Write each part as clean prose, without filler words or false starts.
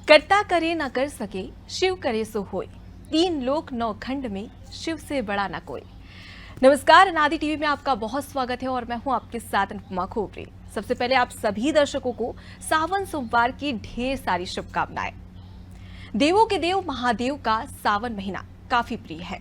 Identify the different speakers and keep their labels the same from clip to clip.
Speaker 1: करता करे न कर सके, शिव करे सो होय। तीन लोक नौ खंड में, शिव से बड़ा न कोई। नमस्कार, अनादि टीवी में आपका बहुत स्वागत है और मैं हूं आपके साथ अनुपमा खोपरे। सबसे पहले आप सभी दर्शकों को सावन सोमवार की ढेर सारी शुभकामनाएं। देवों के देव महादेव का सावन महीना काफी प्रिय है।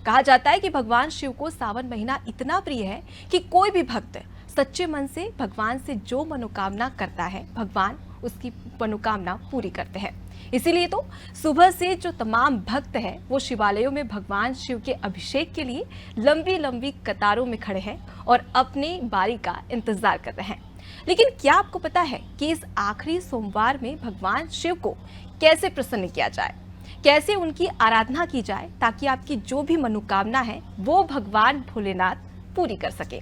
Speaker 1: कहा जाता है कि भगवान शिव को सावन महीना इतना प्रिय है कि कोई भी भक्त सच्चे मन से भगवान से जो मनोकामना करता है, भगवान उसकी मनोकामना पूरी करते हैं। इसीलिए तो सुबह से जो तमाम भक्त हैं वो शिवालयों में भगवान शिव के अभिषेक के लिए लंबी लंबी कतारों में खड़े हैं और अपनी बारी का इंतजार कर रहे हैं। लेकिन क्या आपको पता है कि इस आखिरी सोमवार में भगवान शिव को कैसे प्रसन्न किया जाए, कैसे उनकी आराधना की जाए ताकि आपकी जो भी मनोकामना है वो भगवान भोलेनाथ पूरी कर सके।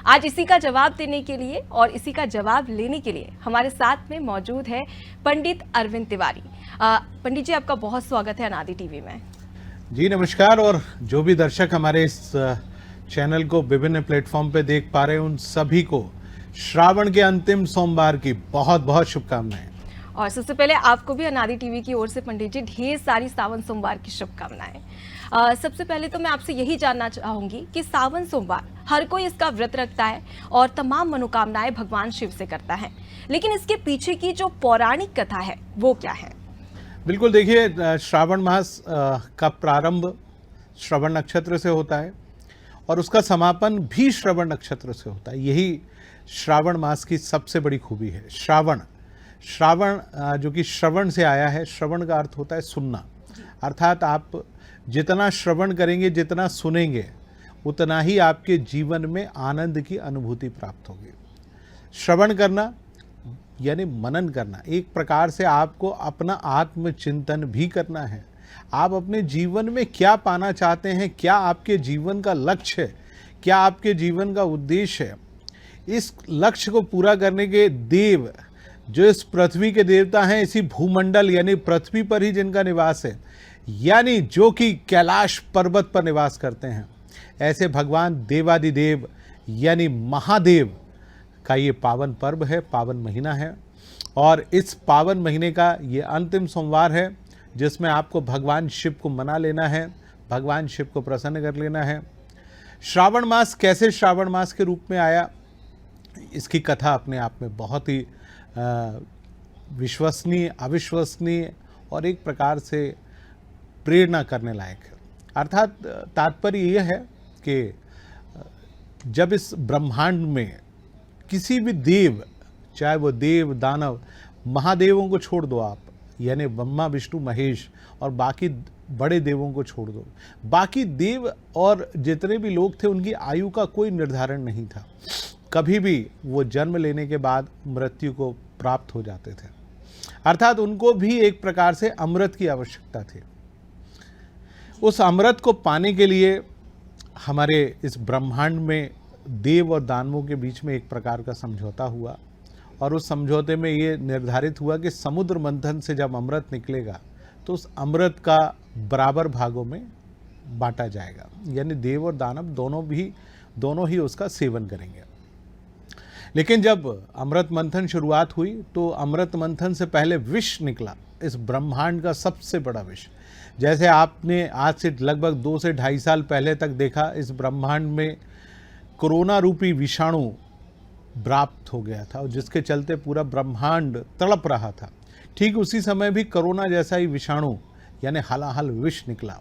Speaker 1: आज इसी का जवाब देने के लिए और इसी का जवाब लेने के लिए हमारे साथ में मौजूद है पंडित अरविंद तिवारी। पंडित जी, आपका बहुत स्वागत है अनादि टीवी में।
Speaker 2: जी नमस्कार। और जो भी दर्शक हमारे इस चैनल को विभिन्न प्लेटफॉर्म पे देख पा रहे हैं उन सभी को श्रावण के अंतिम सोमवार की बहुत बहुत शुभकामनाएं।
Speaker 1: और सबसे पहले आपको भी अनादि टीवी की ओर से पंडित जी ढेर सारी सावन सोमवार की शुभकामनाएं। सबसे पहले तो मैं आपसे यही जानना चाहूंगी कि सावन सोमवार हर कोई इसका व्रत रखता है और तमाम मनोकामनाएं भगवान शिव से करता है, लेकिन इसके पीछे की जो पौराणिक कथा है वो क्या है?
Speaker 2: बिल्कुल, देखिए, श्रावण मास का प्रारंभ श्रवण नक्षत्र से होता है और उसका समापन भी श्रवण नक्षत्र से होता है। यही श्रावण मास की सबसे बड़ी खूबी है। श्रावण जो कि श्रवण से आया है। श्रवण का अर्थ होता है सुनना, अर्थात आप जितना श्रवण करेंगे, जितना सुनेंगे, उतना ही आपके जीवन में आनंद की अनुभूति प्राप्त होगी। श्रवण करना यानी मनन करना, एक प्रकार से आपको अपना आत्मचिंतन भी करना है। आप अपने जीवन में क्या पाना चाहते हैं, क्या आपके जीवन का लक्ष्य है, क्या आपके जीवन का उद्देश्य है। इस लक्ष्य को पूरा करने के देव जो इस पृथ्वी के देवता हैं, इसी भूमंडल यानी पृथ्वी पर ही जिनका निवास है, यानी जो कि कैलाश पर्वत पर निवास करते हैं, ऐसे भगवान देवादिदेव यानी महादेव का ये पावन पर्व है, पावन महीना है। और इस पावन महीने का ये अंतिम सोमवार है जिसमें आपको भगवान शिव को मना लेना है, भगवान शिव को प्रसन्न कर लेना है। श्रावण मास कैसे श्रावण मास के रूप में आया, इसकी कथा अपने आप में बहुत ही विश्वसनीय, अविश्वसनीय और एक प्रकार से प्रेरणा करने लायक है। अर्थात तात्पर्य यह है कि जब इस ब्रह्मांड में किसी भी देव, चाहे वो देव दानव, महादेवों को छोड़ दो आप, यानी ब्रह्मा विष्णु महेश और बाकी बड़े देवों को छोड़ दो, बाकी देव और जितने भी लोग थे उनकी आयु का कोई निर्धारण नहीं था। कभी भी वो जन्म लेने के बाद मृत्यु को प्राप्त हो जाते थे, अर्थात उनको भी एक प्रकार से अमृत की आवश्यकता थी। उस अमृत को पाने के लिए हमारे इस ब्रह्मांड में देव और दानवों के बीच में एक प्रकार का समझौता हुआ और उस समझौते में ये निर्धारित हुआ कि समुद्र मंथन से जब अमृत निकलेगा तो उस अमृत का बराबर भागों में बांटा जाएगा, यानी देव और दानव दोनों ही उसका सेवन करेंगे। लेकिन जब अमृत मंथन शुरुआत हुई तो अमृत मंथन से पहले विष निकला, इस ब्रह्मांड का सबसे बड़ा विष। जैसे आपने आज से लगभग 2 से 2.5 साल पहले तक देखा, इस ब्रह्मांड में कोरोना रूपी विषाणु प्राप्त हो गया था और जिसके चलते पूरा ब्रह्मांड तड़प रहा था। ठीक उसी समय भी कोरोना जैसा ही विषाणु यानी हलाहल विष निकला।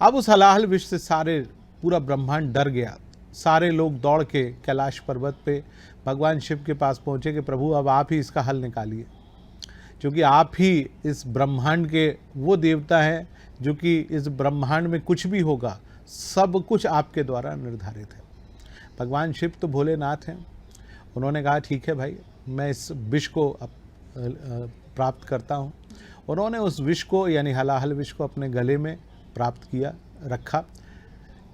Speaker 2: अब उस हलाहल विष से पूरा ब्रह्मांड डर गया। सारे लोग दौड़ के कैलाश पर्वत पे भगवान शिव के पास पहुँचे कि प्रभु अब आप ही इसका हल निकालिए, क्योंकि आप ही इस ब्रह्मांड के वो देवता हैं जो कि इस ब्रह्मांड में कुछ भी होगा सब कुछ आपके द्वारा निर्धारित है। भगवान शिव तो भोलेनाथ हैं। उन्होंने कहा ठीक है भाई, मैं इस विष को प्राप्त करता हूँ। उन्होंने उस विष को यानी हलाहल विष को अपने गले में प्राप्त किया, रखा,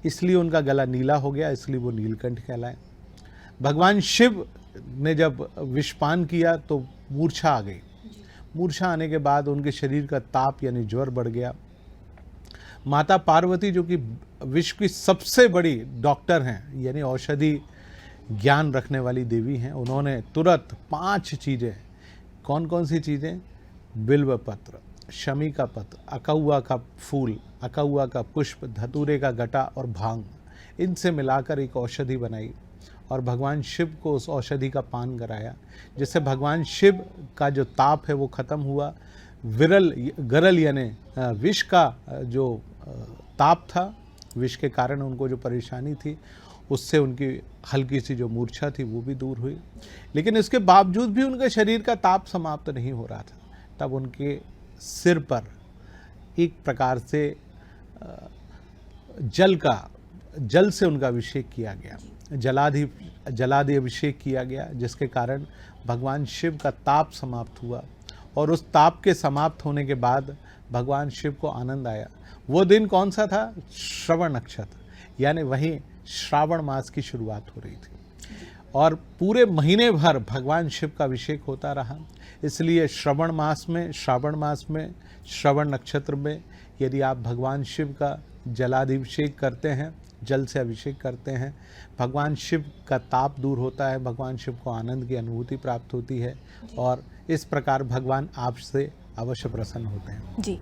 Speaker 2: इसलिए उनका गला नीला हो गया, इसलिए वो नीलकंठ कहलाए। भगवान शिव ने जब विषपान किया तो मूर्छा आ गई। मूर्छा आने के बाद उनके शरीर का ताप यानी ज्वर बढ़ गया। माता पार्वती जो कि विश्व की सबसे बड़ी डॉक्टर हैं यानी औषधि ज्ञान रखने वाली देवी हैं, उन्होंने तुरंत 5 चीज़ें, कौन कौन सी चीज़ें? बिल्व पत्र, शमी का पत्र, अकौआ का फूल, अकौआ का पुष्प, धतूरे का गटा और भांग, इनसे मिलाकर एक औषधि बनाई और भगवान शिव को उस औषधि का पान कराया, जिससे भगवान शिव का जो ताप है वो खत्म हुआ। गरल यानी विष का जो ताप था, विष के कारण उनको जो परेशानी थी, उससे उनकी हल्की सी जो मूर्छा थी वो भी दूर हुई। लेकिन इसके बावजूद भी उनके शरीर का ताप समाप्त नहीं हो रहा था। तब उनके सिर पर एक प्रकार से जल से उनका अभिषेक किया गया, जलादि अभिषेक किया गया, जिसके कारण भगवान शिव का ताप समाप्त हुआ। और उस ताप के समाप्त होने के बाद भगवान शिव को आनंद आया। वो दिन कौन सा था? श्रवण नक्षत्र, यानी वहीं श्रावण मास की शुरुआत हो रही थी और पूरे महीने भर भगवान शिव का अभिषेक होता रहा। इसलिए श्रावण मास में श्रवण नक्षत्र में यदि आप भगवान शिव का जलाभिषेक करते हैं, जल से अभिषेक करते हैं, भगवान शिव का ताप दूर होता है, भगवान शिव को आनंद की अनुभूति प्राप्त होती है और इस प्रकार भगवान आपसे अवश्य प्रसन्न होते हैं।
Speaker 1: जी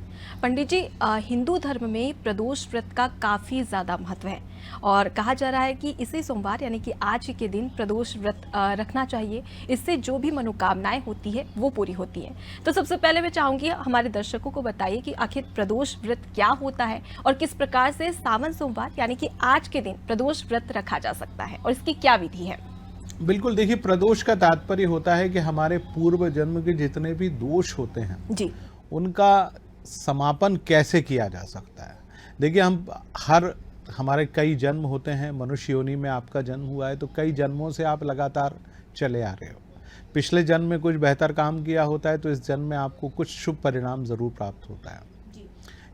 Speaker 1: पंडित जी, हिंदू धर्म में प्रदोष व्रत का काफ़ी ज़्यादा महत्व है और कहा जा रहा है कि इसी सोमवार यानी कि आज के दिन प्रदोष व्रत रखना चाहिए। इससे जो भी मनोकामनाएं होती है वो पूरी होती हैं। तो सबसे पहले मैं चाहूँगी हमारे दर्शकों को बताइए कि आखिर प्रदोष व्रत क्या होता है और किस प्रकार से सावन सोमवार यानी कि आज के दिन प्रदोष व्रत रखा जा सकता है और इसकी क्या विधि है।
Speaker 2: बिल्कुल, देखिए, प्रदोष का तात्पर्य होता है कि हमारे पूर्व जन्म के जितने भी दोष होते हैं
Speaker 1: जी,
Speaker 2: उनका समापन कैसे किया जा सकता है। देखिए, हमारे कई जन्म होते हैं, मनुष्य योनि में आपका जन्म हुआ है तो कई जन्मों से आप लगातार चले आ रहे हो। पिछले जन्म में कुछ बेहतर काम किया होता है तो इस जन्म में आपको कुछ शुभ परिणाम जरूर प्राप्त होता है।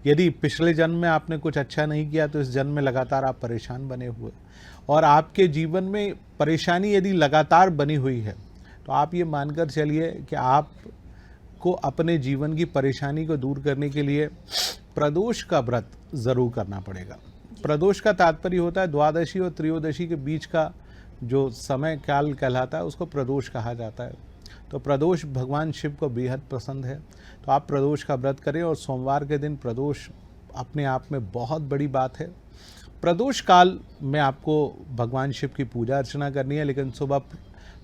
Speaker 2: यदि पिछले जन्म में आपने कुछ अच्छा नहीं किया तो इस जन्म में लगातार आप परेशान बने हुए, और आपके जीवन में परेशानी यदि लगातार बनी हुई है तो आप ये मानकर चलिए कि आपको अपने जीवन की परेशानी को दूर करने के लिए प्रदोष का व्रत जरूर करना पड़ेगा। प्रदोष का तात्पर्य होता है द्वादशी और त्रयोदशी के बीच का जो समय काल कहलाता है उसको प्रदोष कहा जाता है। तो प्रदोष भगवान शिव को बेहद पसंद है, तो आप प्रदोष का व्रत करें। और सोमवार के दिन प्रदोष अपने आप में बहुत बड़ी बात है। प्रदोष काल में आपको भगवान शिव की पूजा अर्चना करनी है, लेकिन सुबह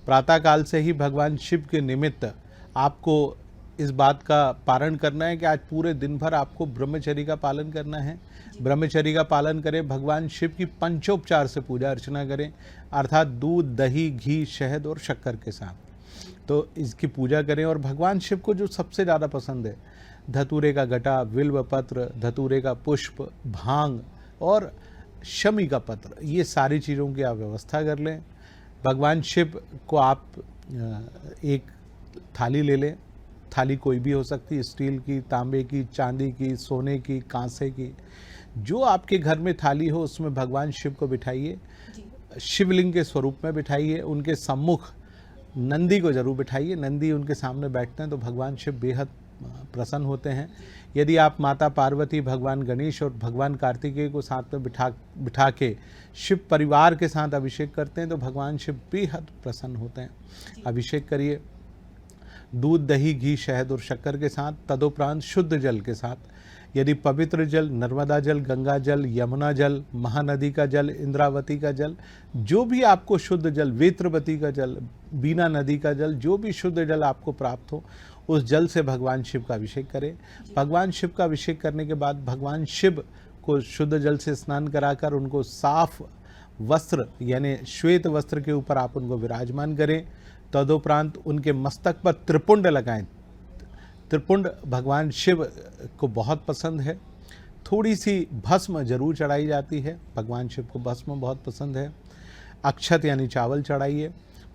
Speaker 2: प्रातः काल से ही भगवान शिव के निमित्त आपको इस बात का पालन करना है कि आज पूरे दिन भर आपको ब्रह्मचर्य का पालन करना है। ब्रह्मचर्य का पालन करें, भगवान शिव की पंचोपचार से पूजा अर्चना करें, अर्थात दूध, दही, घी, शहद और शक्कर के साथ। तो इसकी पूजा करें। और भगवान शिव को जो सबसे ज़्यादा पसंद है, धतूरे का गटा, बिल्व पत्र, धतूरे का पुष्प, भांग और शमी का पत्र, ये सारी चीज़ों की आप व्यवस्था कर लें। भगवान शिव को आप एक थाली ले लें। थाली कोई भी हो सकती है, स्टील की, तांबे की, चांदी की, सोने की, कांसे की, जो आपके घर में थाली हो उसमें भगवान शिव को बिठाइए। शिवलिंग के स्वरूप में बिठाइए। उनके सम्मुख नंदी को जरूर बिठाइए। नंदी उनके सामने बैठते हैं तो भगवान शिव बेहद प्रसन्न होते हैं। यदि आप माता पार्वती, भगवान गणेश और भगवान कार्तिकेय को साथ में बिठा के शिव परिवार के साथ अभिषेक करते हैं तो भगवान शिव बेहद प्रसन्न होते हैं। अभिषेक करिए दूध, दही, घी, शहद और शक्कर के साथ, तदुपरांत शुद्ध जल के साथ। यदि पवित्र जल, नर्मदा जल, गंगा जल, यमुना जल, महानदी का जल, इंद्रावती का जल, जो भी आपको शुद्ध जल, वेत्रवती का जल, बीना नदी का जल, जो भी शुद्ध जल आपको प्राप्त हो, उस जल से भगवान शिव का अभिषेक करें। भगवान शिव का अभिषेक करने के बाद भगवान शिव को शुद्ध जल से स्नान कराकर उनको साफ वस्त्र यानी श्वेत वस्त्र के ऊपर आप उनको विराजमान करें। तदुपरांत उनके मस्तक पर त्रिपुंड लगाएं। त्रिपुंड भगवान शिव को बहुत पसंद है। थोड़ी सी भस्म जरूर चढ़ाई जाती है, भगवान शिव को भस्म बहुत पसंद है। अक्षत यानी चावल चढ़ाइए,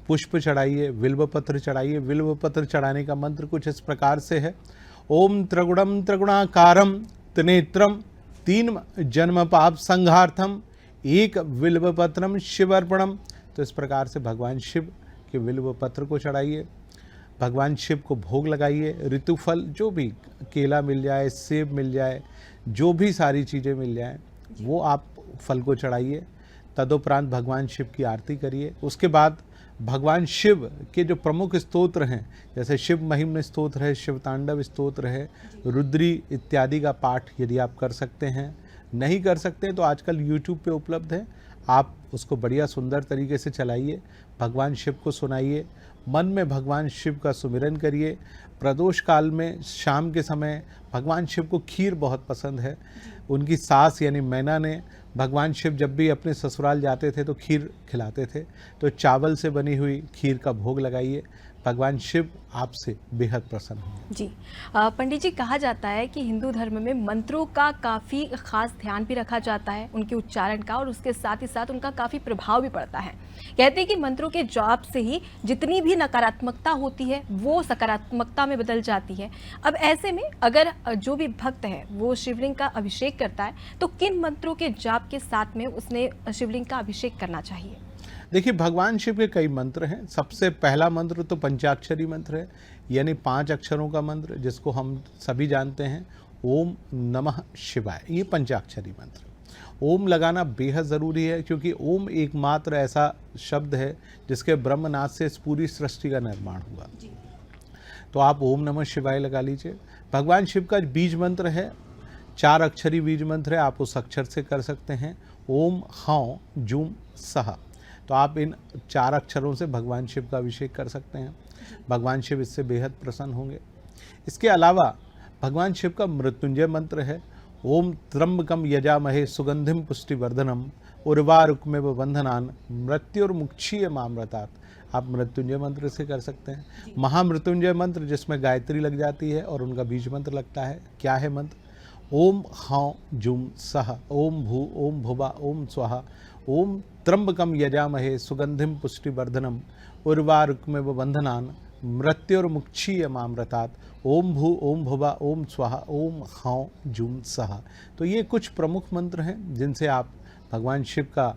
Speaker 2: पुष्प चढ़ाइए, बिल्व पत्र चढ़ाइए। बिल्व पत्र चढ़ाने का मंत्र कुछ इस प्रकार से है, ओम त्रिगुणम त्रिगुणाकारम त्रिनेत्रम तीन जन्म पाप संघार्थम एक बिल्व पत्रम शिवर्पणम। तो इस प्रकार से भगवान शिव के बिल्व पत्र को चढ़ाइए। भगवान शिव को भोग लगाइए। ऋतुफल जो भी, केला मिल जाए, सेब मिल जाए, जो भी सारी चीज़ें मिल जाए वो आप फल को चढ़ाइए। तदुपरांत भगवान शिव की आरती करिए। उसके बाद भगवान शिव के जो प्रमुख स्तोत्र हैं, जैसे शिव महिम्न स्तोत्र है, शिव तांडव स्तोत्र है, रुद्री इत्यादि का पाठ यदि आप कर सकते हैं, नहीं कर सकते तो आजकल यूट्यूब पे उपलब्ध है, आप उसको बढ़िया सुंदर तरीके से चलाइए, भगवान शिव को सुनाइए, मन में भगवान शिव का सुमिरन करिए। प्रदोष काल में शाम के समय भगवान शिव को खीर बहुत पसंद है। उनकी सास यानी मैना ने भगवान शिव जब भी अपने ससुराल जाते थे तो खीर खिलाते थे, तो चावल से बनी हुई खीर का भोग लगाइए, भगवान शिव आपसे बेहद प्रसन्न होंगे।
Speaker 1: जी पंडित जी, कहा जाता है कि हिंदू धर्म में मंत्रों का काफ़ी खास ध्यान भी रखा जाता है, उनके उच्चारण का, और उसके साथ ही साथ उनका काफ़ी प्रभाव भी पड़ता है। कहते हैं कि मंत्रों के जाप से ही जितनी भी नकारात्मकता होती है वो सकारात्मकता में बदल जाती है। अब ऐसे में अगर जो भी भक्त है वो शिवलिंग का अभिषेक करता है तो किन मंत्रों के जाप के साथ में उसने शिवलिंग का अभिषेक करना चाहिए?
Speaker 2: देखिए, भगवान शिव के कई मंत्र हैं। सबसे पहला मंत्र तो पंचाक्षरी मंत्र है, यानी 5 अक्षरों का मंत्र, जिसको हम सभी जानते हैं, ओम नमः शिवाय। ये पंचाक्षरी मंत्र, ओम लगाना बेहद ज़रूरी है, क्योंकि ओम एकमात्र ऐसा शब्द है जिसके ब्रह्मनाद से इस पूरी सृष्टि का निर्माण हुआ। तो आप ओम नमः शिवाय लगा लीजिए। भगवान शिव का बीज मंत्र है, 4 अक्षरी बीज मंत्र है, आप उस अक्षर से कर सकते हैं, ओम हौ जूम सह। तो आप इन 4 अक्षरों से भगवान शिव का अभिषेक कर सकते हैं, भगवान शिव इससे बेहद प्रसन्न होंगे। इसके अलावा भगवान शिव का मृत्युंजय मंत्र है, ओम त्र्यंबकम यजामहे सुगंधिम पुष्टिवर्धनम उर्वारुकमेव बंधनान मृत्युर्मुक्षीय मामृतात्। आप मृत्युंजय मंत्र से कर सकते हैं। महामृत्युंजय मंत्र, जिसमें गायत्री लग जाती है और उनका बीज मंत्र लगता है, क्या है मंत्र? ओम हौ जुम सह, ओम भू ओम भुवा ओम स्वाहा, ओम त्र्यंबकम यजामहे सुगंधिम पुष्टिवर्धनम उर्वारुकमेव बंधनान मृत्युर्मुक्षीय मामृतात्, ओम भू ओम भुवा ओम स्वाहा ओम हौ जुम सह। तो ये कुछ प्रमुख मंत्र हैं जिनसे आप भगवान शिव का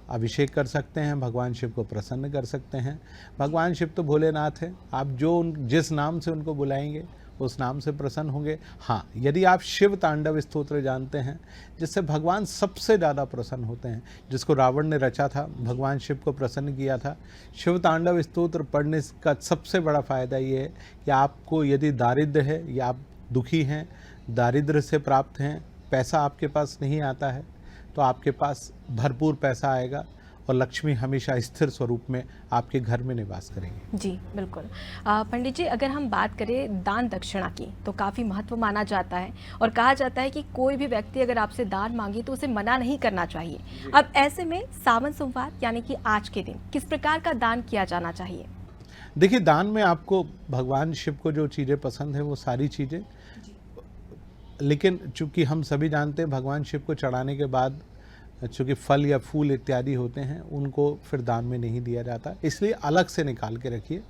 Speaker 2: अभिषेक कर सकते हैं, भगवान शिव को प्रसन्न कर सकते हैं। भगवान शिव तो भोलेनाथ हैं, आप जिस नाम से उनको बुलाएंगे उस नाम से प्रसन्न होंगे। हाँ, यदि आप शिव तांडव स्तोत्र जानते हैं, जिससे भगवान सबसे ज़्यादा प्रसन्न होते हैं, जिसको रावण ने रचा था, भगवान शिव को प्रसन्न किया था, शिव तांडव स्तोत्र पढ़ने का सबसे बड़ा फ़ायदा ये है कि आपको यदि दारिद्र्य है या आप दुखी हैं, दारिद्र्य से प्राप्त हैं, पैसा आपके पास नहीं आता है, तो आपके पास भरपूर पैसा आएगा और लक्ष्मी हमेशा स्थिर स्वरूप में आपके घर में निवास करेंगे।
Speaker 1: जी बिल्कुल। पंडित जी, अगर हम बात करें दान दक्षिणा की तो काफ़ी महत्व माना जाता है और कहा जाता है कि कोई भी व्यक्ति अगर आपसे दान मांगे तो उसे मना नहीं करना चाहिए। अब ऐसे में सावन सोमवार यानी कि आज के दिन किस प्रकार का दान किया जाना चाहिए?
Speaker 2: देखिए, दान में आपको भगवान शिव को जो चीज़ें पसंद है वो सारी चीज़ें, लेकिन चूँकि हम सभी जानते हैं भगवान शिव को चढ़ाने के बाद चूँकि फल या फूल इत्यादि होते हैं उनको फिर दान में नहीं दिया जाता, इसलिए अलग से निकाल के रखिए।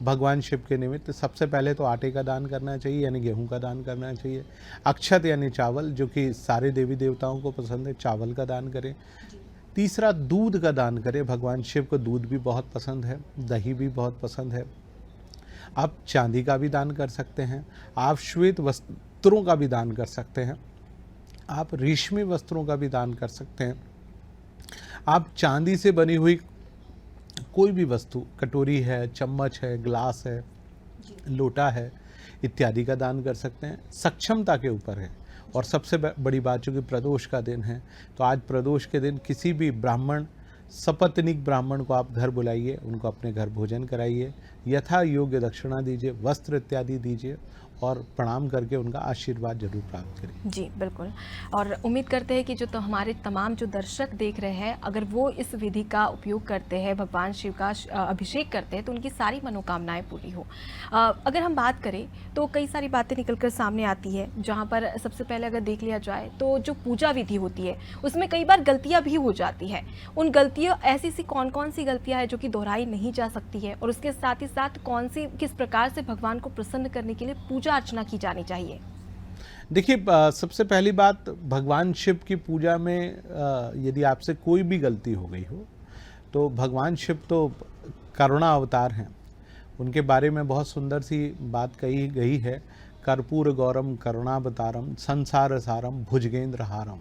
Speaker 2: भगवान शिव के निमित्त सबसे पहले तो आटे का दान करना चाहिए, यानी गेहूं का दान करना चाहिए। अक्षत यानी चावल, जो कि सारे देवी देवताओं को पसंद है, चावल का दान करें। तीसरा, दूध का दान करें। भगवान शिव को दूध भी बहुत पसंद है, दही भी बहुत पसंद है। आप चांदी का भी दान कर सकते हैं, आप श्वेत वस्त्रों का भी दान कर सकते हैं, आप रेशमी वस्त्रों का भी दान कर सकते हैं। आप चांदी से बनी हुई कोई भी वस्तु, कटोरी है, चम्मच है, ग्लास है, लोटा है, इत्यादि का दान कर सकते हैं। सक्षमता के ऊपर है। और सबसे बड़ी बात, चूँकि प्रदोष का दिन है, तो आज प्रदोष के दिन किसी भी ब्राह्मण, सपत्नीक ब्राह्मण को आप घर बुलाइए, उनको अपने घर भोजन कराइए, यथा योग्य दक्षिणा दीजिए, वस्त्र इत्यादि दीजिए और प्रणाम करके उनका आशीर्वाद जरूर प्राप्त करें।
Speaker 1: जी बिल्कुल। और उम्मीद करते हैं कि जो तो हमारे तमाम जो दर्शक देख रहे हैं, अगर वो इस विधि का उपयोग करते हैं, भगवान शिव का अभिषेक करते हैं, तो उनकी सारी मनोकामनाएं पूरी हो। अगर हम बात करें तो कई सारी बातें निकलकर सामने आती है, जहाँ पर सबसे पहले अगर देख लिया जाए तो जो पूजा विधि होती है उसमें कई बार गलतियाँ भी हो जाती है। उन गलतियाँ ऐसी सी कौन कौन सी गलतियाँ हैं जो कि दोहराई नहीं जा सकती है, और उसके साथ ही साथ कौन सी किस प्रकार से भगवान को प्रसन्न करने के लिए पूजा अर्चना की जानी चाहिए?
Speaker 2: देखिए, सबसे पहली बात, भगवान शिव की पूजा में यदि आपसे कोई भी गलती हो गई हो तो भगवान शिव तो करुणा अवतार हैं। उनके बारे में बहुत सुंदर सी बात कही गई है, कर्पूर गौरम करुणावतारम संसार सारम भुजगेंद्र हारम।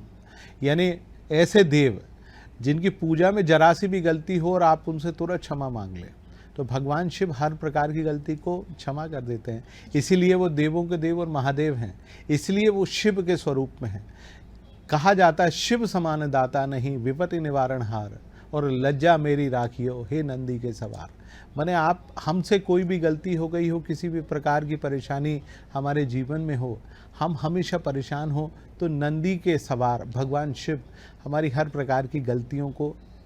Speaker 2: यानी ऐसे देव जिनकी पूजा में जरा सी भी गलती हो और आप उनसे तुरंत क्षमा मांग लें, तो भगवान शिव हर प्रकार की गलती को क्षमा कर देते हैं। इसीलिए वो देवों के देव और महादेव हैं, इसलिए वो शिव के स्वरूप में हैं। कहा जाता है शिव समान दाता नहीं, विपत्ति निवारण हार, और लज्जा मेरी राखियो हे नंदी के सवार। माने आप हमसे कोई भी गलती हो गई हो, किसी भी प्रकार की परेशानी हमारे जीवन में हो, हम हमेशा परेशान हो, तो नंदी के सवार भगवान शिव हमारी हर प्रकार की गलतियों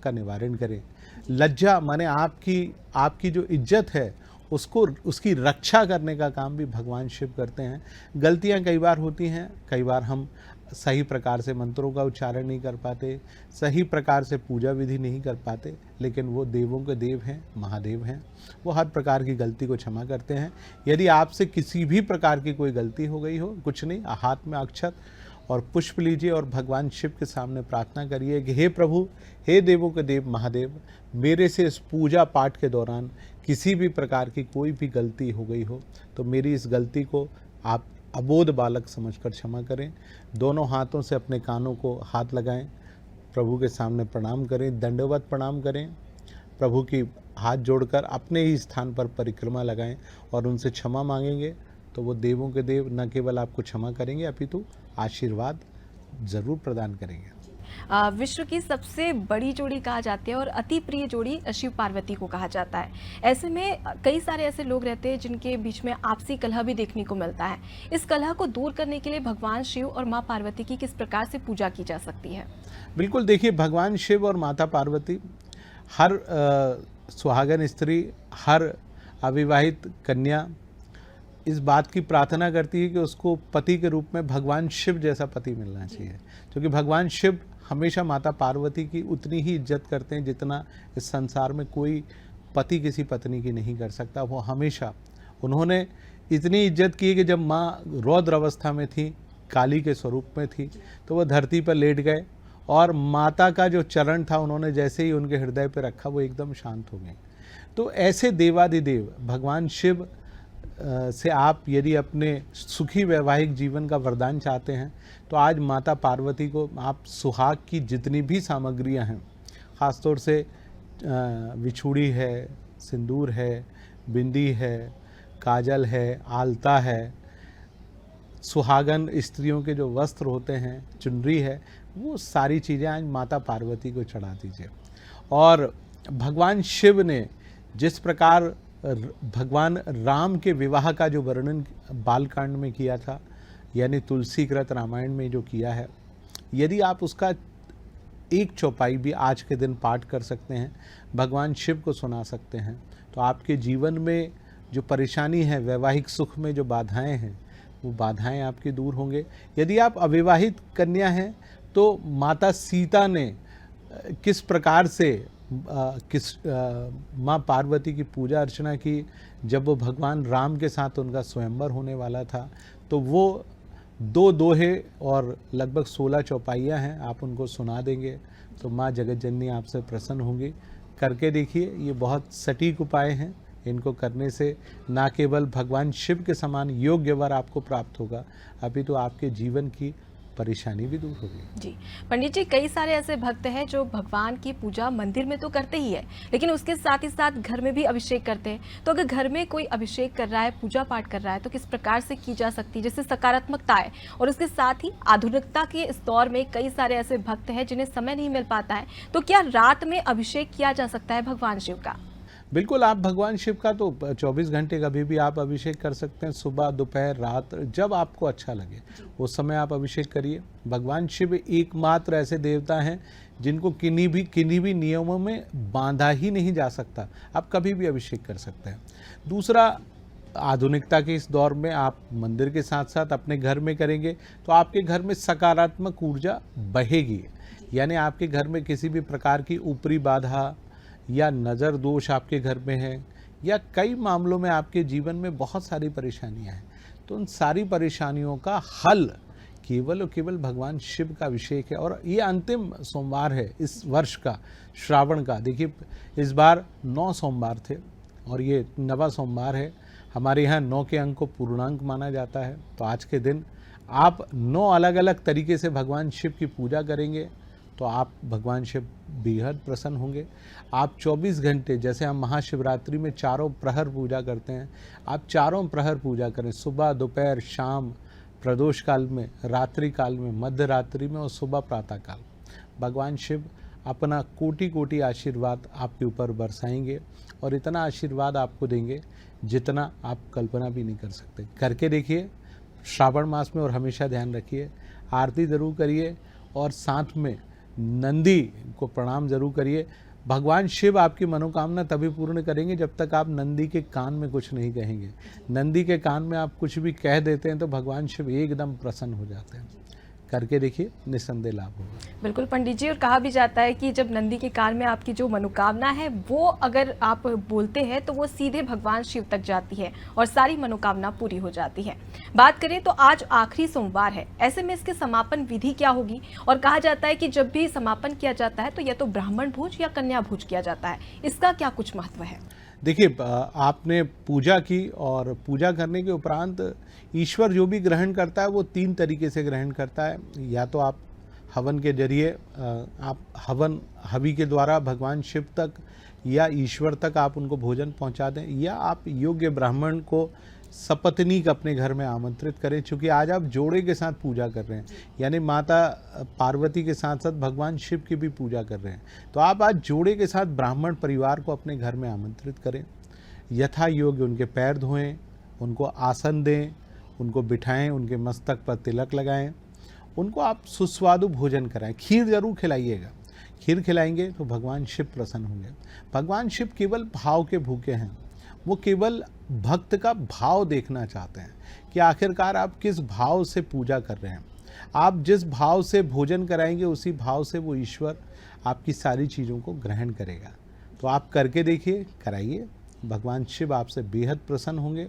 Speaker 2: का निवारण करें। लज्जा माने आपकी जो इज्जत है उसकी रक्षा करने का काम भी भगवान शिव करते हैं। गलतियां कई बार होती हैं, कई बार हम सही प्रकार से मंत्रों का उच्चारण नहीं कर पाते, सही प्रकार से पूजा विधि नहीं कर पाते, लेकिन वो देवों के देव हैं, महादेव हैं, वो हर प्रकार की गलती को क्षमा करते हैं। यदि आपसे किसी भी प्रकार की कोई गलती हो गई हो, कुछ नहीं, हाथ में अक्षत और पुष्प लीजिए और भगवान शिव के सामने प्रार्थना करिए कि हे प्रभु, हे देवों के देव महादेव, मेरे से इस पूजा पाठ के दौरान किसी भी प्रकार की कोई भी गलती हो गई हो तो मेरी इस गलती को आप अबोध बालक समझकर क्षमा करें। दोनों हाथों से अपने कानों को हाथ लगाएं, प्रभु के सामने प्रणाम करें, दंडवत प्रणाम करें, प्रभु की हाथ जोड़कर अपने ही स्थान पर परिक्रमा लगाएं और उनसे क्षमा मांगेंगे तो वो देवों के देव न केवल आपको क्षमा करेंगे अपितु आशीर्वाद जरूर प्रदान करेंगे।
Speaker 1: विश्व की सबसे बड़ी जोड़ी कहा जाती है और अति प्रिय जोड़ी शिव पार्वती को कहा जाता है। ऐसे में कई सारे ऐसे लोग रहते हैं जिनके बीच में आपसी कलह भी देखने को मिलता है। इस कलह को दूर करने के लिए भगवान शिव और माँ पार्वती की किस प्रकार से पूजा की जा सकती है?
Speaker 2: बिल्कुल, देखिए, भगवान शिव और माता पार्वती हर सुहागन स्त्री, हर अविवाहित कन्या इस बात की प्रार्थना करती है कि उसको पति के रूप में भगवान शिव जैसा पति मिलना चाहिए, क्योंकि भगवान शिव हमेशा माता पार्वती की उतनी ही इज्जत करते हैं जितना इस संसार में कोई पति किसी पत्नी की नहीं कर सकता। वो हमेशा उन्होंने इतनी इज्जत की कि जब माँ रौद्र अवस्था में थी, काली के स्वरूप में थी, तो वो धरती पर लेट गए और माता का जो चरण था उन्होंने जैसे ही उनके हृदय पर रखा वो एकदम शांत हो गए। तो ऐसे देवादिदेव भगवान शिव से आप यदि अपने सुखी वैवाहिक जीवन का वरदान चाहते हैं तो आज माता पार्वती को आप सुहाग की जितनी भी सामग्रियां हैं, ख़ासतौर से विछुड़ी है, सिंदूर है, बिंदी है, काजल है, आलता है, सुहागन स्त्रियों के जो वस्त्र होते हैं, चुनरी है, वो सारी चीज़ें आज माता पार्वती को चढ़ा दीजिए। और भगवान शिव ने जिस प्रकार भगवान राम के विवाह का जो वर्णन बालकांड में किया था, यानी तुलसी कृत रामायण में जो किया है, यदि आप उसका एक चौपाई भी आज के दिन पाठ कर सकते हैं, भगवान शिव को सुना सकते हैं, तो आपके जीवन में जो परेशानी है, वैवाहिक सुख में जो बाधाएं हैं, वो बाधाएं आपकी दूर होंगे। यदि आप अविवाहित कन्या हैं तो माता सीता ने किस प्रकार से माँ पार्वती की पूजा अर्चना की जब वो भगवान राम के साथ उनका स्वयंवर होने वाला था, तो वो 2 दोहे और लगभग 16 चौपाइयाँ हैं, आप उनको सुना देंगे तो माँ जगत जननी आपसे प्रसन्न होंगी। करके देखिए, ये बहुत सटीक उपाय हैं। इनको करने से ना केवल भगवान शिव के समान योग्य वर आपको प्राप्त होगा, अभी तो आपके जीवन की परेशानी भी दूर होगी।
Speaker 1: जी पंडित जी, कई सारे ऐसे भक्त हैं जो भगवान की पूजा मंदिर में तो करते ही है, लेकिन उसके साथ ही साथ घर में भी अभिषेक करते हैं। तो अगर घर में कोई अभिषेक कर रहा है, पूजा पाठ कर रहा है, तो किस प्रकार से की जा सकती है जिससे सकारात्मकता है? और उसके साथ ही आधुनिकता के इस दौर में कई सारे ऐसे भक्त हैं जिन्हें समय नहीं मिल पाता है, तो क्या रात में अभिषेक किया जा सकता है भगवान शिव का?
Speaker 2: बिल्कुल, आप भगवान शिव का तो 24 घंटे कभी भी आप अभिषेक कर सकते हैं, सुबह, दोपहर, रात, जब आपको अच्छा लगे उस समय आप अभिषेक करिए। भगवान शिव एकमात्र ऐसे देवता हैं जिनको किन्हीं भी नियमों में बांधा ही नहीं जा सकता, आप कभी भी अभिषेक कर सकते हैं। दूसरा, आधुनिकता के इस दौर में आप मंदिर के साथ साथ अपने घर में करेंगे तो आपके घर में सकारात्मक ऊर्जा बहेगी, यानी आपके घर में किसी भी प्रकार की ऊपरी बाधा या नज़र दोष आपके घर में है, या कई मामलों में आपके जीवन में बहुत सारी परेशानियां हैं, तो उन सारी परेशानियों का हल केवल और केवल भगवान शिव का अभिषेक है। और ये अंतिम सोमवार है इस वर्ष का, श्रावण का। देखिए, इस बार 9 सोमवार थे और ये 9वां सोमवार है। हमारे यहाँ 9 के अंक को पूर्णांक माना जाता है, तो आज के दिन आप 9 अलग अलग तरीके से भगवान शिव की पूजा करेंगे तो आप भगवान शिव बेहद प्रसन्न होंगे। आप 24 घंटे, जैसे हम महाशिवरात्रि में चारों प्रहर पूजा करते हैं, आप चारों प्रहर पूजा करें, सुबह, दोपहर, शाम, प्रदोष काल में, रात्रि काल में, मध्य रात्रि में और सुबह प्रातः काल। भगवान शिव अपना कोटि कोटि आशीर्वाद आपके ऊपर बरसाएंगे और इतना आशीर्वाद आपको देंगे जितना आप कल्पना भी नहीं कर सकते। करके देखिए श्रावण मास में, और हमेशा ध्यान रखिए आरती ज़रूर करिए और साथ में नंदी को प्रणाम जरूर करिए। भगवान शिव आपकी मनोकामना तभी पूर्ण करेंगे जब तक आप नंदी के कान में कुछ नहीं कहेंगे। नंदी के कान में आप कुछ भी कह देते हैं तो भगवान शिव एकदम प्रसन्न हो जाते हैं। करके देखिए, निस्संदेह लाभ होगा।
Speaker 1: बिल्कुल पंडित जी, और कहा भी जाता है कि जब नंदी के कान में आपकी जो मनोकामना है वो अगर आप बोलते हैं तो वो सीधे भगवान शिव तक जाती है और सारी मनोकामना पूरी हो जाती है। बात करें तो आज आखिरी सोमवार है, ऐसे में इसके समापन विधि क्या होगी? और कहा जाता है कि जब भी समापन किया जाता है तो या तो ब्राह्मण भोज या कन्या भोज किया जाता है, इसका क्या कुछ महत्व है?
Speaker 2: देखिए, आपने पूजा की और पूजा करने के उपरांत ईश्वर जो भी ग्रहण करता है वो 3 तरीके से ग्रहण करता है। या तो आप हवन के जरिए, आप हवि के द्वारा भगवान शिव तक या ईश्वर तक आप उनको भोजन पहुंचा दें, या आप योग्य ब्राह्मण को सपत्नीक अपने घर में आमंत्रित करें। चूँकि आज आप जोड़े के साथ पूजा कर रहे हैं, यानी माता पार्वती के साथ साथ भगवान शिव की भी पूजा कर रहे हैं, तो आप आज जोड़े के साथ ब्राह्मण परिवार को अपने घर में आमंत्रित करें। यथा योग्य उनके पैर धोएं, उनको आसन दें, उनको बिठाएं, उनके मस्तक पर तिलक लगाएं, उनको आप सुस्वादु भोजन कराएं। खीर जरूर खिलाइएगा। खीर खिलाएंगे तो भगवान शिव प्रसन्न होंगे। भगवान शिव केवल भाव के भूखे हैं, वो केवल भक्त का भाव देखना चाहते हैं कि आखिरकार आप किस भाव से पूजा कर रहे हैं। आप जिस भाव से भोजन कराएंगे उसी भाव से वो ईश्वर आपकी सारी चीज़ों को ग्रहण करेगा। तो आप करके देखिए, कराइए, भगवान शिव आपसे बेहद प्रसन्न होंगे।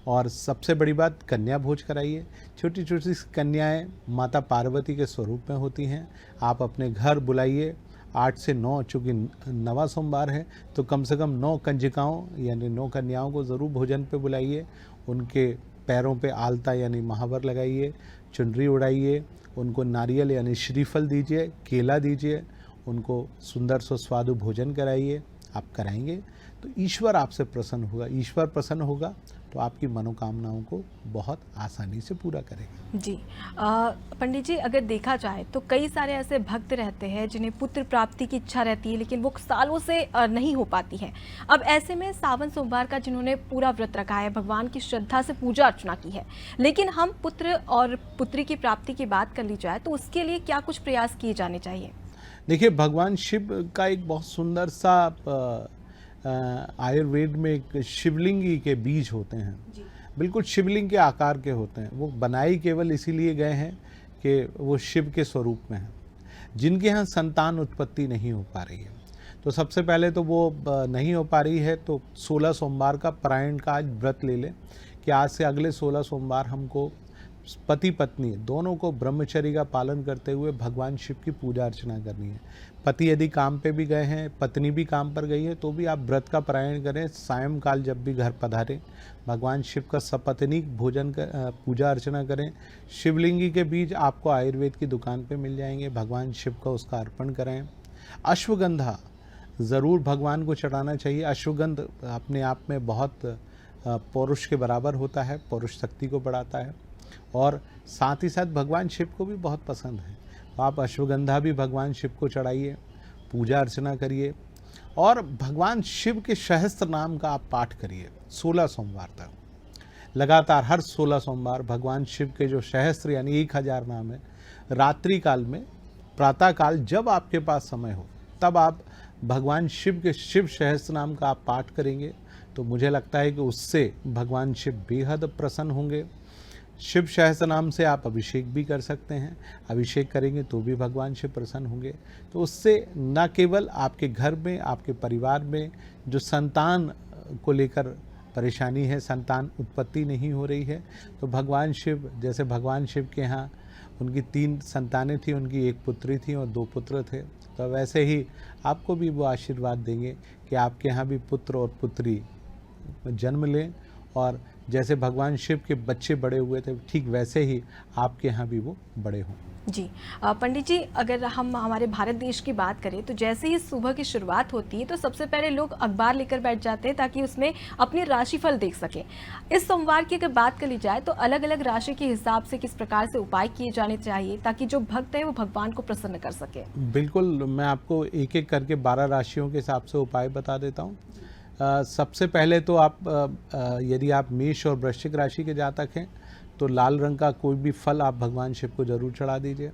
Speaker 2: और सबसे बड़ी बात, कन्या भोज कराइए। छोटी छोटी कन्याएं माता पार्वती के स्वरूप में होती हैं। आप अपने घर बुलाइए 8 से 9, चूँकि 9वां सोमवार है तो कम से कम 9 कंजिकाओं यानी 9 कन्याओं को ज़रूर भोजन पे बुलाइए। उनके पैरों पे आलता यानी महावर लगाइए, चुनरी उड़ाइए, उनको नारियल यानी श्रीफल दीजिए, केला दीजिए, उनको सुंदर सुस्वादु भोजन कराइए। आप कराएंगे तो ईश्वर आपसे प्रसन्न होगा। ईश्वर प्रसन्न होगा तो आपकी मनोकामनाओं को बहुत आसानी से पूरा करेगा।
Speaker 1: जी पंडित जी, अगर देखा जाए तो कई सारे ऐसे भक्त रहते हैं जिन्हें पुत्र प्राप्ति की इच्छा रहती है लेकिन वो सालों से नहीं हो पाती है। अब ऐसे में सावन सोमवार का जिन्होंने पूरा व्रत रखा है, भगवान की श्रद्धा से पूजा अर्चना की है, लेकिन हम पुत्र और पुत्री की प्राप्ति की बात कर ली जाए तो उसके लिए क्या कुछ प्रयास किए जाने चाहिए?
Speaker 2: देखिए, भगवान शिव का एक बहुत सुंदर सा आयुर्वेद में एक शिवलिंगी के बीज होते हैं, बिल्कुल शिवलिंग के आकार के होते हैं। वो बनाई केवल इसीलिए गए हैं कि वो शिव के स्वरूप में हैं, जिनके यहाँ संतान उत्पत्ति नहीं हो पा रही है। तो सबसे पहले तो वो नहीं हो पा रही है तो 16 सोमवार का पारायण का आज व्रत ले लें कि आज से अगले 16 सोमवार हमको पति पत्नी दोनों को ब्रह्मचर्य का पालन करते हुए भगवान शिव की पूजा अर्चना करनी है। पति यदि काम पे भी गए हैं, पत्नी भी काम पर गई है, तो भी आप व्रत का पारायण करें। सायंकाल जब भी घर पधारें, भगवान शिव का सपत्नीक भोजन पूजा अर्चना करें। शिवलिंगी के बीज आपको आयुर्वेद की दुकान पे मिल जाएंगे, भगवान शिव का उसका अर्पण करें। अश्वगंधा ज़रूर भगवान को चढ़ाना चाहिए। अश्वगंध अपने आप में बहुत पौरुष के बराबर होता है, पौरुष शक्ति को बढ़ाता है और साथ ही साथ भगवान शिव को भी बहुत पसंद है। तो आप अश्वगंधा भी भगवान शिव को चढ़ाइए, पूजा अर्चना करिए और भगवान शिव के सहस्त्र नाम का आप पाठ करिए 16 सोमवार तक। लगातार हर 16 सोमवार भगवान शिव के जो सहस्त्र यानी 1000 नाम है, रात्रि काल में, प्रातः काल जब आपके पास समय हो तब आप भगवान शिव के शिव सहस्त्र नाम का आप पाठ करेंगे तो मुझे लगता है कि उससे भगवान शिव बेहद प्रसन्न होंगे। शिव सहस्त्र नाम से आप अभिषेक भी कर सकते हैं, अभिषेक करेंगे तो भी भगवान शिव प्रसन्न होंगे। तो उससे न केवल आपके घर में, आपके परिवार में जो संतान को लेकर परेशानी है, संतान उत्पत्ति नहीं हो रही है, तो भगवान शिव, जैसे भगवान शिव के यहाँ उनकी 3 संतानें थी, उनकी 1 पुत्री थी और 2 पुत्र थे, तो वैसे ही आपको भी वो आशीर्वाद देंगे कि आपके यहाँ भी पुत्र और पुत्री जन्म लें और जैसे भगवान शिव के बच्चे बड़े हुए थे, ठीक वैसे ही आपके यहाँ भी वो बड़े हों।
Speaker 1: जी पंडित जी, अगर हम हमारे भारत देश की बात करें तो जैसे ही सुबह की शुरुआत होती है तो सबसे पहले लोग अखबार लेकर बैठ जाते हैं ताकि उसमें अपनी राशिफल देख सकें। इस सोमवार की अगर बात कर ली जाए तो अलग अलग राशि के हिसाब से किस प्रकार से उपाय किए जाने चाहिए ताकि जो भक्त है वो भगवान को प्रसन्न कर सके?
Speaker 2: बिल्कुल, मैं आपको एक एक करके 12 राशियों के हिसाब से उपाय बता देता हूँ। सबसे पहले तो आप यदि आप मेष और वृश्चिक राशि के जातक हैं तो लाल रंग का कोई भी फल आप भगवान शिव को जरूर चढ़ा दीजिए।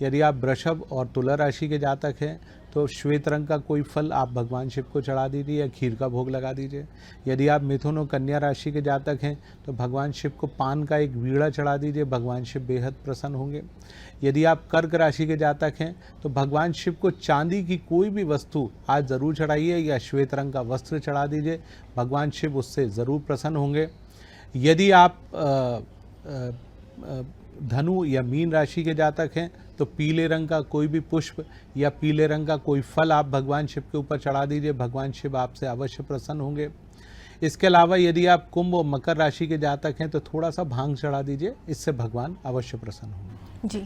Speaker 2: यदि आप वृषभ और तुला राशि के जातक हैं तो श्वेत रंग का कोई फल आप भगवान शिव को चढ़ा दीजिए या खीर का भोग लगा दीजिए। यदि आप मिथुन और कन्या राशि के जातक हैं तो भगवान शिव को पान का एक वीड़ा चढ़ा दीजिए, भगवान शिव बेहद प्रसन्न होंगे। यदि आप कर्क राशि के जातक हैं तो भगवान शिव को चांदी की कोई भी वस्तु आज ज़रूर चढ़ाइए या श्वेत रंग का वस्त्र चढ़ा दीजिए, भगवान शिव उससे ज़रूर प्रसन्न होंगे। यदि आप धनु या मीन राशि के जातक हैं तो पीले रंग का कोई भी पुष्प या पीले रंग का कोई फल आप भगवान शिव के ऊपर चढ़ा दीजिए, भगवान शिव आपसे अवश्य प्रसन्न होंगे। इसके अलावा यदि आप कुंभ और मकर राशि के जातक हैं तो थोड़ा सा भांग चढ़ा दीजिए, इससे भगवान अवश्य प्रसन्न होंगे।
Speaker 1: जी,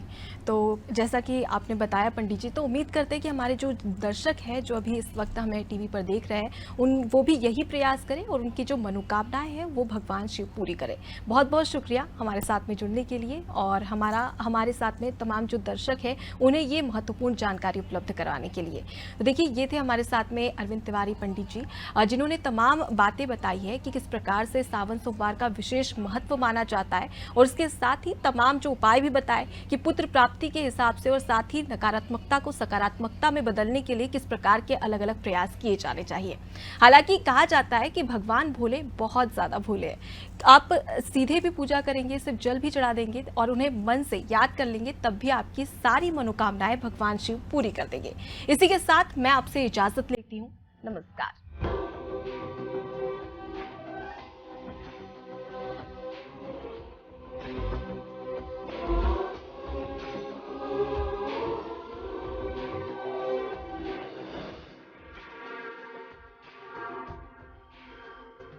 Speaker 1: तो जैसा कि आपने बताया पंडित जी, तो उम्मीद करते हैं कि हमारे जो दर्शक हैं जो अभी इस वक्त हमें टीवी पर देख रहे हैं वो भी यही प्रयास करें और उनकी जो मनोकामनाएं हैं वो भगवान शिव पूरी करें। बहुत बहुत शुक्रिया हमारे साथ में जुड़ने के लिए और हमारे साथ में तमाम जो दर्शक हैं उन्हें ये महत्वपूर्ण जानकारी उपलब्ध कराने के लिए। तो देखिए, ये थे हमारे साथ में अरविंद तिवारी पंडित जी, जिन्होंने तमाम बातें बताई है कि किस प्रकार से सावन सोमवार का विशेष महत्व माना जाता है और इसके साथ ही तमाम जो उपाय भी बताए कि पुत्र प्राप्ति के हिसाब से और साथ ही नकारात्मकता को सकारात्मकता में बदलने के लिए किस प्रकार के अलग अलग प्रयास किए जाने चाहिए। हालांकि कहा जाता है कि भगवान भोले बहुत ज्यादा भोले हैं। आप सीधे भी पूजा करेंगे, सिर्फ जल भी चढ़ा देंगे और उन्हें मन से याद कर लेंगे तब भी आपकी सारी मनोकामनाएं भगवान शिव पूरी कर देंगे। इसी के साथ मैं आपसे इजाजत लेती हूँ। नमस्कार।